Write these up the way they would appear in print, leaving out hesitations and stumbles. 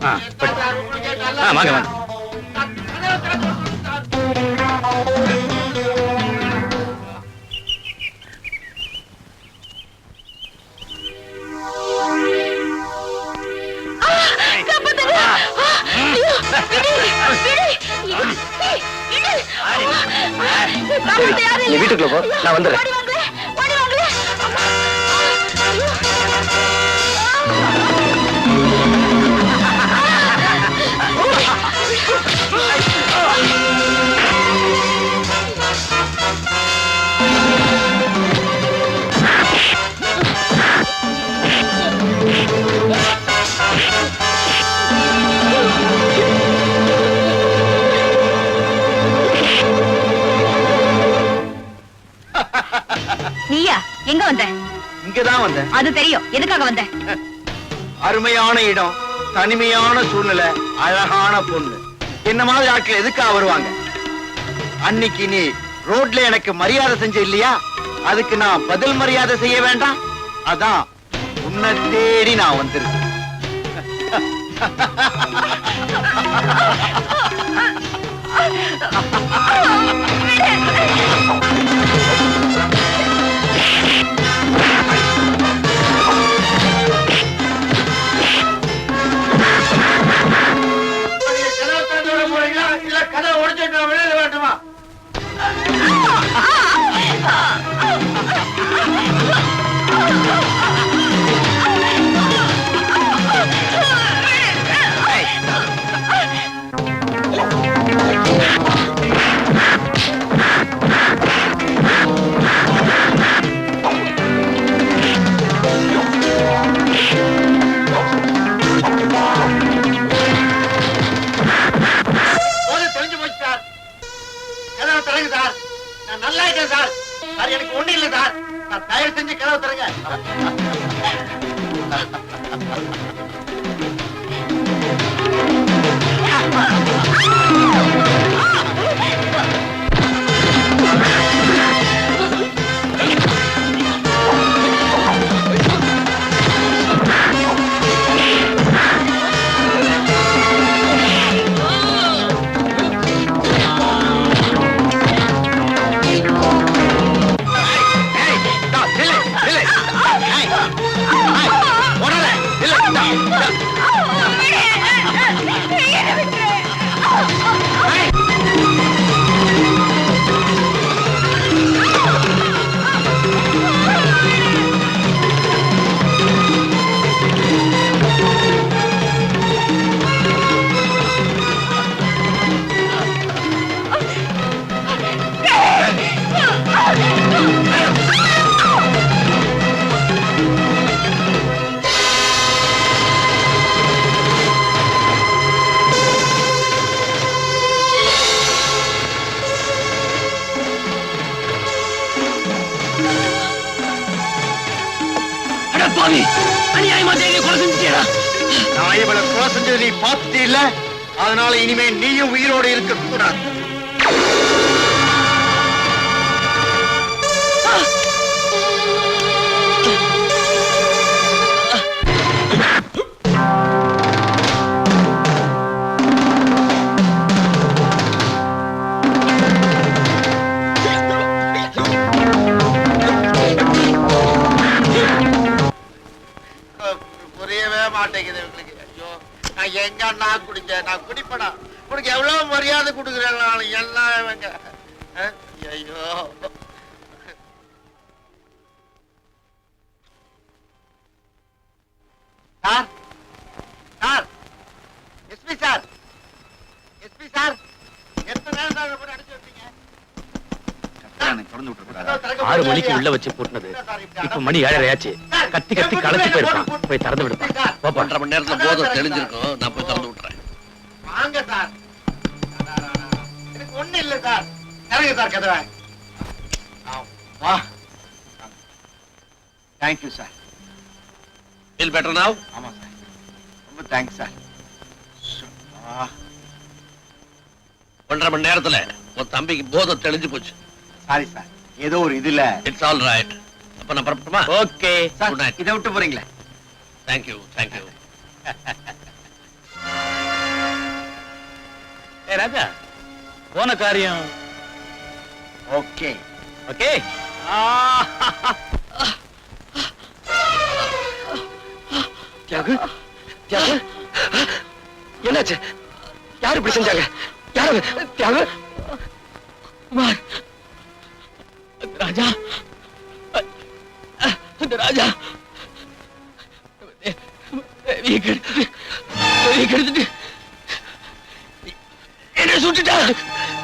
வாங்க வாங்க. நீ வீட்டுக்குள்ள போ, நான் வந்துடுறேன். நீயா எங்க வந்த? இங்கதான் வந்தேன். அது தெரியும். எதுக்காக வந்த? அருமையான இடம், தனிமையான சூழ்நிலை, அழகான பொண்ணு. என்ன மாதிரி ஆட்கள் எதுக்காக வருவாங்க? அன்னைக்கு நீ ரோட்ல எனக்கு மரியாதை செஞ்ச இல்லையா? அதுக்கு நான் பதில் மரியாதை செய்ய வேண்டாம். அதான் உன்னை தேடி நான் வந்திருக்கேன். கதை உடைச்சிட்டு வெளியில வேண்டுமா? எனக்கு ஒண்ணு இல்ல சார். நான் தயவு செஞ்சு கதவு தரங்க. நான் இவளை கொலை செஞ்சது நீ பார்த்துட்டே இல்ல, அதனால இனிமே நீயும் உயிரோடு இருக்க கூடாது. எங்க நான் குடிச்ச நான் குடிப்படா உனக்கு எவ்வளவு மரியாதை கொடுக்குறேன் எல்லாம் ஐயோ sir sir SP sir SP sir எத்தனை நேரம் தான் அடிச்சு வச்சீங்க? 6 மணிக்கு உள்ள வச்சு போட்டுனது இப்ப மணி 7:30 ஆச்சு. கத்தி கத்தி களைச்சு போயிருப்பான். போய் திறந்து விடுப்பா. 1.5 மணி நேரத்துல போதும் தெளிஞ்சிருக்கும். நான் போய் திறந்து விட்டுறேன். வாங்க சார். எனக்கு ஒண்ணு இல்ல சார். இறங்க சார் கதவை. வா. Thank you sir. Feel better now? ஆமா சார். ரொம்ப தேங்க்ஸ் சார். 1.5 மணி நேரத்துல உன் தம்பிக்கு போதை தெளிஞ்சு போச்சு. Sorry sir. ஏதோ ஒரு இதுல. It's all right. அப்ப நான் புறப்பட்டுமா? ஓகே. சார் இதை விட்டு போறீங்களா? Thank you. ராஜா போன காரியம் ஓகே. ஓகே. தியாகு, தியாகு, என்னாச்சு? யாரு இப்படி செஞ்சாங்க? யாரு? தியாகு, குமார், அந்த ராஜா, அந்த ராஜா தேவியை கெடுத்துட்டு என்ன சுட்டுட்டா?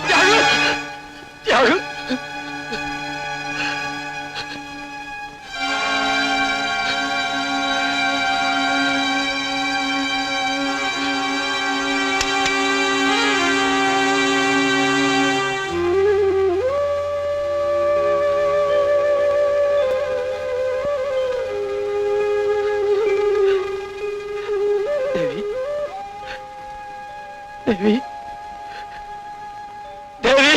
தியாகு, தியாகு, தேவி, தேவி,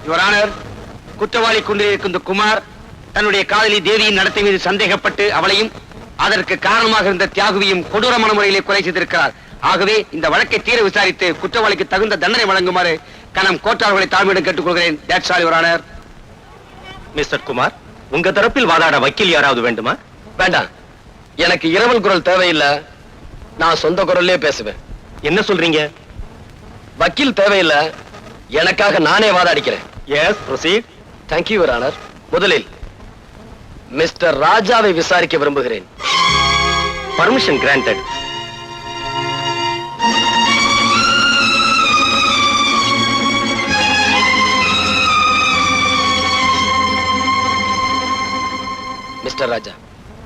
யுவர் ஆனர், குற்றவாளி கொண்டிருக்கும் இந்த குமார் தன்னுடைய காதலி தேவியின் நடத்தை மீது சந்தேகப்பட்டு அவளையும் அதற்கு காரணமாக இருந்த தியாகுவையும் கொடூரமான முறையிலே கொலை செய்திருக்கிறார். ஆகவே இந்த வழக்கை தீர விசாரித்து குற்றவாளிக்கு தகுந்த தண்டனை வழங்குமாறு கனம் கோட்டார்களை தாழ்மையிடம் கேட்டுக்கொள்கிறேன். That's all your honour. Mister Kumar, உங்க தரப்பில் வாதாட வக்கீல் யாராவது வேண்டுமா? வேண்டாம். எனக்கு இரவல் குரல் தேவையில்லை. நான் சொந்த குரல்லே பேசுவேன். என்ன சொல்றீங்க? வக்கீல் தேவையில்லை. எனக்காக நானே வாதாடிக்கிறேன். Yes, proceed. Thank you your honour. முதலில் மிஸ்டர் ராஜாவை விசாரிக்க விரும்புகிறேன். Permission granted. மிஸ்டர் ராஜா,